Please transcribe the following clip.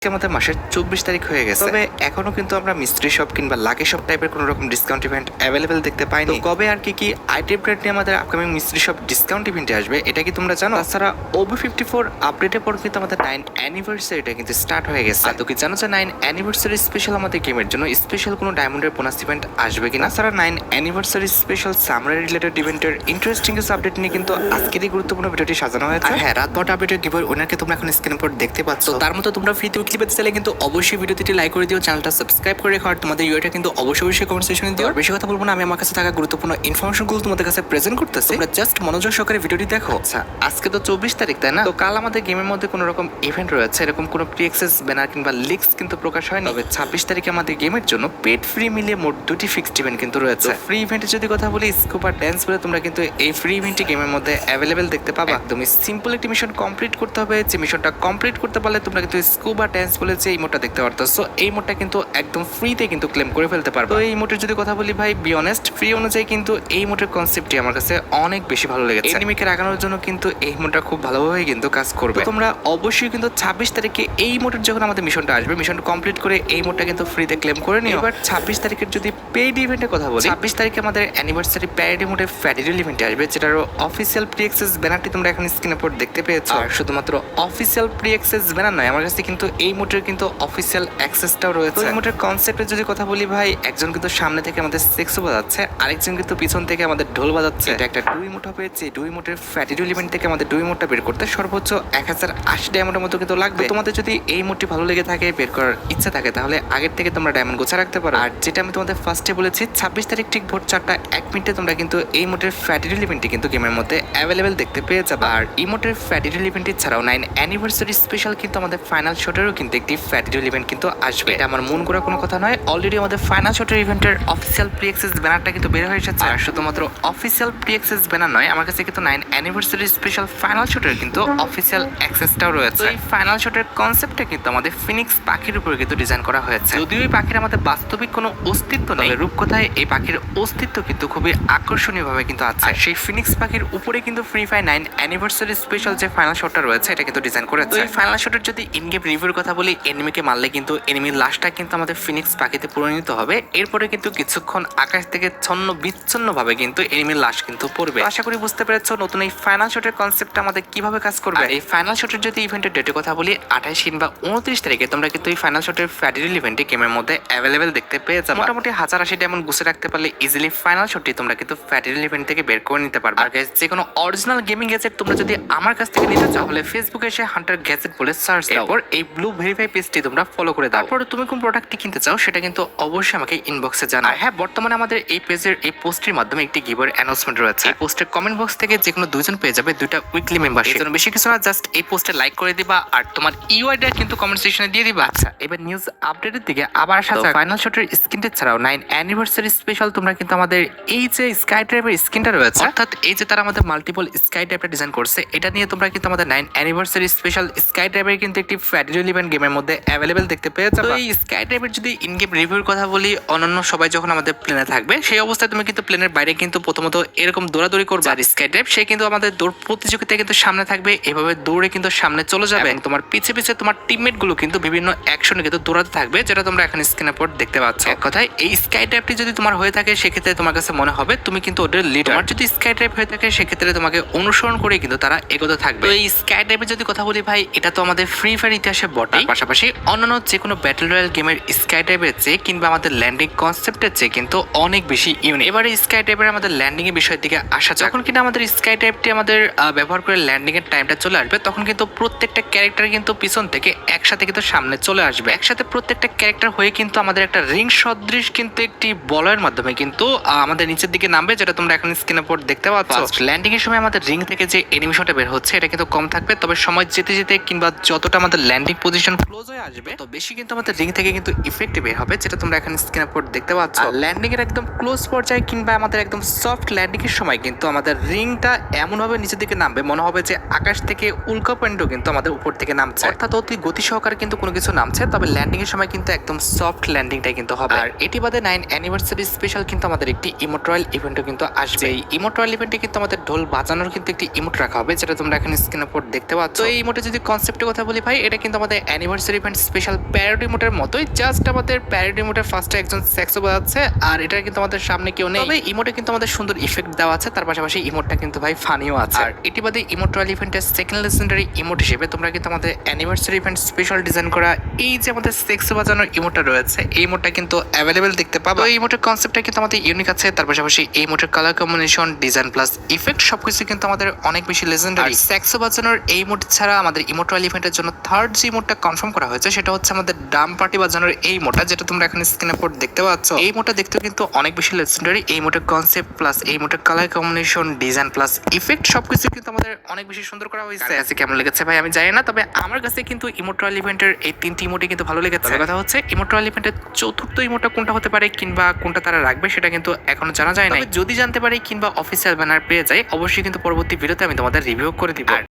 আমাদের মাসের 24 তারিখ হয়ে গেছে, তবে এখনো কিন্তু আমরা মিস্ট্রি শপ কিংবা লাকি শপ টাইপের কোনো রকম ডিসকাউন্ট ইভেন্ট অ্যাভেলেবেল দেখতে পাইনি। কবে আর কি আইটেম রেট নিয়ে আমাদের আপকামিং মিস্ট্রি শপ ডিসকাউন্ট ইভেন্টে আসবে এটা কি তোমরা জানো? তাছাড়া OB54 আপডেটের পর কিন্তু আমাদের 9 অ্যানিভার্সারিটা কিন্তু স্টার্ট হয়ে গেছে। তো কি জানো যে 9 অ্যানিভার্সারি স্পেশাল আমাদের গেমের জন্য স্পেশাল কোনো ডায়মন্ডের বোনাস ইভেন্ট আসবে কিনা? তাছাড়া 9 অ্যানিভার্সারি স্পেশাল সামারি রিলেটেড ইভেন্টের ইন্টারেস্টিং কিছু আপডেট নিয়ে কিন্তু আজকেরই গুরুত্বপূর্ণ ভিডিওটি সাজানো হয়েছে। হ্যাঁ, রাত 12টা আপডেটের গিভওয়ে উইনারকে তোমরা এখন স্ক্রিনের উপর দেখতে পাচ্ছ। তার মতো তোমরা ফ্রিতে উইকলি পেতে চাইলে কিন্তু অবশ্যই ভিডিওটি লাইক করে দিও, চ্যানেলটা সাবস্ক্রাইব করে রেখো, আর তোমাদের ইউআইটা কিন্তু অবশ্যই কমেন্ট সেকশনে দিও। বেশি কথা বলবো না, আমি আমার কাছে থাকা গুরুত্বপূর্ণ ইনফরমেশনগুলো তোমাদের কাছে প্রেজেন্ট করতেছি, তোমরা জাস্ট মনোযোগ সহকারে ভিডিওটি দেখো। আচ্ছা, আজকে তো 24 তারিখ, তাই না? তো কাল আমাদের গেমের মধ্যে কোনো রকম ইভেন্ট রয়েছে, এরকম কোনো প্রি অ্যাক্সেস ব্যানার কিংবা লিক্স কিন্তু প্রকাশ হয়নি। তবে 26 তারিখে আমাদের গেমের জন্য পেড ফ্রি মিলিয়ে মোট 2টি ফিক্সড ইভেন্ট কিন্তু রয়েছে। ফ্রি ইভেন্টের যদি কথা বলি, স্কুবা ড্যান্স বলে তোমরা কিন্তু এই ফ্রি ইভেন্টটি গেমের মধ্যে অ্যাভেলেবেল দেখতে পাবা। একদমই সিম্পল একটি মিশন কমপ্লিট করতে হবে, যে মিশনটা কমপ্লিট করতে পারলে তোমরা কিন্তু স্কুবা ড্যান্স বলে যে ইমোটটা দেখতে পারতেছো, এই ইমোটটা কিন্তু একদম ফ্রিতে কিন্তু ক্লেম করে ফেলতে পারবে। তো এই ইমোটের যদি কথা বলি ভাই, বি অনেস্ট, ফ্রি অনুযায়ী কিন্তু এই ইমোটের কনসেপ্টটি আমার কাছে অনেক বেশি ভালো লেগেছে। এনিমিকে রাগানোর জন্য কিন্তু এই ইমোটটা খুব ভালোভাবে কিন্তু কাজ করবে। তোমরা অবশ্যই কিন্তু 26 তারিখে এই ইমোটের যখন আমাদের মিশনটা আসবে, মিশনটা কমপ্লিট করে এই ইমোটটা কিন্তু ফ্রিতে ক্লেম করে নিও। এবার 26 তারিখের যদি পেইড ইভেন্টের কথা বলি, 26 তারিখে আমাদের অ্যানিভার্সারি প্যারেড ইমোটের ফ্যাডিডল ইভেন্ট আসবে, যেটার অফিসিয়াল প্রি অ্যাক্সেস ব্যানারটি তোমরা এখন স্ক্রিনের উপর দেখতে পেয়েছো। আর শুধুমাত্র অফিসিয়াল প্রি অ্যাক্সেস ব্যানার নয়, আমার কাছে কিন্তু এই ইমোটের কিন্তু অফিসিয়াল অ্যাক্সেসটাও রয়েছে। ইমোটের কনসেপ্টের যদি কথা বলি ভাই, একজন কিন্তু সামনে থেকে আমাদের সেক্সো বাজাচ্ছে, আরেকজন কিন্তু পিছন থেকে আমাদের ঢোল বাজাচ্ছে। এটা একটা ডু ইমোট হবে, যে ডু ইমোটের ফ্যাটিডল ইভেন্ট থেকে আমাদের ডু ইমোটটা বের করতে সর্বোচ্চ 1080 ডায়মন্ডের মতো কিন্তু লাগবে। তোমাদের যদি এই ইমোটটি ভালো লেগে থাকে, বের করার ইচ্ছা থাকে, তাহলে আগের থেকে তোমরা ডায়মন্ড গোছা রাখতে পারো। আর যেটা আমি তোমাদের ফার্স্টে বলেছি, 26 তারিখ ঠিক ভোর 4:01 তোমরা কিন্তু এই ইমোটের ফ্যাটিডল ইভেন্টটি কিন্তু গেমের মধ্যে অ্যাভেলেবেল দেখতে পেয়ে যাবে। আর ইমোটের ফ্যাটিডল ইভেন্টটি ছাড়াও 9 অ্যানিভার্সারি স্পেশাল কিন্তু আমাদের ফাইনাল শটেরও কিন্তু একটি ফ্যাটিডল ইভেন্ট কিন্তু আসবে। এটা আমার মন করা কোনো কথা নয়, অলরেডি আমাদের ফাইনাল শটের ইভেন্টের অফিসিয়াল প্রি অ্যাক্সেস ব্যানারটা কিন্তু বের হয়ে এসেছে। আর শুধুমাত্র অফিসিয়াল প্রি অ্যাক্সেস ব্যানার নয়, আমার কাছে কিন্তু 9 অ্যানিভার্সারি স্পেশাল ফাইনাল শটের কিন্তু অফিসিয়াল অ্যাক্সেসটাও রয়েছে। এই ফাইনাল শটের কনসেপ্টটা কিন্তু আমাদের ফিনিক্স পাখির উপরে কিন্তু ডিজাইন করা হয়েছে। যদিও এই পাখির আমাদের বাস্তবিক কোনো অস্তিত্ব নেই, রূপকথায় এই পাখির অস্তিত্ব কিন্তু খুবই আকর্ষণীয় ভাবে কিন্তু আছে। আর সেই ফিনিক্স পাখির উপরে কিন্তু ফ্রি ফায়ার 9 অ্যানিভার্সারি স্পেশাল যে ফাইনাল শটটা রয়েছে, এটা কিন্তু ডিজাইন করেছে। এই ফাইনাল শটের যদি ইন গেম রিভিউর কথা বলি, এনিমিকে মারলে কিন্তু এনিমির লাশটা কিন্তু আমাদের ফিনিক্স পাখিতে পরিণত হবে। এরপরে কিন্তু কিছুক্ষণ আকাশ থেকে ছন্ন বিচ্ছন্ন ভাবে কিন্তু এনিমির লাশ কিন্তু পড়বে। আশা করি বুঝতে পেরেছো নতুন এই ফাইনাল শটের কনসেপ্টটা আমাদের কিভাবে কাজ করবে। এই ফাইনাল শটের যদি ইভেন্টের ডেটের কথা বলি, 28 কিংবা 29 তারিখে তোমরা কিন্তু এই ফাইনাল শটের ফ্যাটিডল ইভেন্টে গেমের মধ্যে অ্যাভেলেবেল দেখতে পেয়ে যাবে। মোটামুটি 1080 ডায়মন্ড গুছে রাখতে পারলে ইজিলি ফাইনাল শটটি তোমরা কিন্তু ফ্যাটিডল ইভেন্ট থেকে বের করে নিতে পারবে। আর গাইস, যে কোনো অরিজিনাল গেমিং গ্যাজেট তোমরা যদি আমার কাছ থেকে নিতে চাও, তাহলে ফেসবুকে এসে হান্টার গ্যাজেট বলে সার্চ দাও, এরপর এই ব্লু ভেরিফাই পেজটি তোমরা ফলো করে দাও। তারপর তুমি কোন প্রোডাক্টটি কিনতে চাও সেটা কিন্তু অবশ্যই আমাকে ইনবক্সে জানাও। হ্যাঁ, বর্তমানে আমাদের এই পেজের এই পোস্টের মাধ্যমে একটি গিভওয়ের অ্যানাউন্সমেন্ট রয়েছে। এই পোস্টের কমেন্ট বক্স থেকে যে কোনো দুইজন পেয়ে যাবে 2টা উইকলি মেম্বারশিপ। এর জন্য বেশি কিছু না, জাস্ট এই পোস্টে লাইক করে দিবা আর তোমার ইউআইডি কিন্তু কমেন্ট সেকশনে দিয়ে দিবা। আচ্ছা, এবার নিউজ আপডেটের দিকে আবার আসা যাক। ফাইনাল শটের স্কিনটা ছাড়াও 9 অ্যানিভার্সারি স্পেশাল তোমরা কিন্তু আমাদের এই যে স্কাই ড্রাইভের স্কিনটা রয়েছে, অর্থাৎ এই যে তারা আমাদের মাল্টিপল স্কাই ড্রাইভটা ডিজাইন করছে, এটা নিয়ে তোমরা কিন্তু আমাদের 9 অ্যানিভার্সারি স্পেশাল স্কাই ড্রাইভের কিন্তু একটি ফ্যাটিডল ইভেন্ট গেমের মধ্যে অ্যাভেলেবেল দেখতে পেয়ে যাবে। তো এই স্কাই ড্রাইভের যদি ইন গেম রিভিউর কথা বলি, অন্যান্য সবাই যখন আমাদের প্লেনে থাকবে, সেই অবস্থায় তুমি কিন্তু প্লেনের বাইরে কিন্তু প্রথমত এরকম দৌড়াদৌড়ি করবে। আর স্কাই ড্রাইভ সে কিন্তু আমাদের দৌড় প্রতিযোগিতায় কিন্তু সামনে থাকবে, এভাবে দৌড়ে কিন্তু সামনে চলে যাবে এবং তোমার পিছে পিছে তোমার টিমমেট গুলো কিন্তু বিভিন্ন অ্যাকশনে কিন্তু দৌড়াতে থাকবে, যেটা তোমরা এখন স্ক্রিনের উপর দেখতে পাচ্ছ। এক কথায় এই স্কাই ড্রাইভটি যদি তোমার হয়ে থাকে, সেক্ষেত্রে তোমার কাছে মনে হবে তুমি কিন্তু ওদের লিডার। আর যদি স্কাই ড্রাইভ হয়ে থাকে, সেক্ষেত্রে তোমাকে অনুসরণ করে কিন্তু তারা এগোতে থাকবে। তো এই স্কাই ড্রাইভের যদি কথা বলি ভাই, এটা তো আমাদের ফ্রি ফায়ার ইতিহাসে বটে, পাশাপাশি অন্যান্য যে কোনো ব্যাটল রয়্যাল গেমের স্কাই ড্রাইভের চেয়ে কিংবা আমাদের ল্যান্ডিং কনসেপ্টের চেয়ে কিন্তু অনেক বেশি ইউনিক। এবারে স্কাই ড্রাইভের আমাদের ল্যান্ডিং এর বিষয়ের দিকে আসা যাক। যখন কিন্তু আমাদের স্কাই ড্রাইভটি আমাদের ব্যবহার করে ল্যান্ডিং এর টাইমটা চলে আসবে, তখন কিন্তু প্রত্যেকটা ক্যারেক্টার কিন্তু পিছন থেকে একসাথে কিন্তু সামনে চলে আসবে। একসাথে প্রত্যেকটা ক্যারেক্টার হয়ে কিন্তু আমাদের একটা রিং সদৃশ কিন্তু একটি বলয়ের মাধ্যমে কিন্তু আমাদের নিচের দিকে নামবে, যেটা তোমরা এখন স্ক্রিনের উপর দেখতে পাচ্ছ। ল্যান্ডিং এর সময় আমাদের রিং থেকে যে অ্যানিমেশনটা বের হচ্ছে, এটা কিন্তু কম থাকবে, তবে সময় যেতে যেতে কিংবা যতটা আমাদের ল্যান্ডিং পজিশন ক্লোজ হয়ে আসবে, তো বেশি কিন্তু আমাদের রিং থেকে কিন্তু ইফেক্ট বের হবে, যেটা তোমরা এখন স্ক্রিনের উপর দেখতে পাচ্ছ। ল্যান্ডিং এর একদম ক্লোজ পর্যায়ে কিংবা আমাদের একদম সফট ল্যান্ডিং এর সময় কিন্তু আমাদের রিংটা এমন ভাবে নিচের দিকে নামবে, মনে হবে যে আকাশ থেকে উল্কাপিণ্ড কিন্তু আমাদের উপর থেকে নামছে, অর্থাৎ অতি গতি সহকারে কিন্তু কোনো কিছু নামছে। তবে ল্যান্ডিং এর সময় কিন্তু একদম সফট ল্যান্ডিংটাই কিন্তু হবে। আর এটি বাদে 9 অ্যানিভার্সারি স্পেশাল কিন্তু আমাদের একটি ইমোট রয়্যাল ইভেন্টও কিন্তু আসবে। এই ইমোট রয়্যাল ইভেন্টে কিন্তু আমাদের ঢোল বাজানোর কিন্তু একটি ইমোট রাখা হবে, যেটা তোমরা এখানে স্ক্রিনের উপর দেখতে পাচ্ছ। তো এই ইমোটে যদি কনসেপ্টের কথা বলি ভাই, এটা কিন্তু আমাদের অ্যানিভার্সারি ইভেন্ট স্পেশাল প্যারোডি মোটের মতোই, জাস্ট আমাদের প্যারোডি মোটের ফার্স্টে একজন সেক্সো বাজাচ্ছে আর এটা কিন্তু আমাদের সামনে কেউ নেই। তবে ইমোটে কিন্তু আমাদের সুন্দর ইফেক্ট দেওয়া আছে, তার পাশাপাশি ইমোটটা কিন্তু ভাই ফানিও আছে। আর এটি বাদে ইমোট রয়্যাল ইভেন্টের সেকেন্ড লেজেন্ডারি ইমোট হিসেবে তোমরা কিন্তু আমাদের অ্যানিভার্সারি ইভেন্ট স্পেশাল ডিজাইন করা এই যে আমাদের সেক্সো বাজানোর ইমোটটা রয়েছে, এই ইমোটটা কিন্তু অ্যাভেলেবেল দেখতে পাবো। এই ইমোটের কনসেপ্টটা কিন্তু আমাদের ইউনিক আছে, তার পাশাপাশি এই ইমোটের colour combination, design plus effect সবকিছু কিন্তু আমাদের অনেক বেশি লেজেন্ডারি। সেক্সো বাজানোর এই ইমোট ছাড়া আমাদের ইমোট রয়্যাল ইভেন্টের জন্য থার্ড যে ইমোটটা কনফার্ম করা হয়েছে সেটা হচ্ছে আমাদের ডাম পার্টি বাজানোর এই ইমোটটা, যেটা তোমরা এখন স্ক্রিনে পর দেখতে পাচ্ছ। এই ইমোটটা দেখতেও কিন্তু অনেক বেশি লেজেন্ডারি। এই ইমোটের কনসেপ্ট প্লাস এই ইমোটের colour combination, design plus effect সবকিছু কিন্তু আমাদের অনেক বেশি সুন্দর করা হয়েছে। কাছে কেমন লেগেছে ভাই আমি জানি না, তবে আমার কাছে কিন্তু ইমোট রয়্যাল ইভেন্টের এই তিনটি ইমোটই কিন্তু ভালো লেগেছে। কথা হচ্ছে ইমোট রয়্যাল ইভেন্টের চতুর্থ ইমোটটা কোনটা হতে পারে কিংবা কোনটা তারা রাখবে সেটা কিন্তু এখনো জানা যায় না। যদি জানতে পারি কিংবা অফিসিয়াল ব্যানার পেয়ে যাই, অবশ্যই কিন্তু পরবর্তী ভিডিওতে আমি তোমাদের রিভিউ করে দিব। আর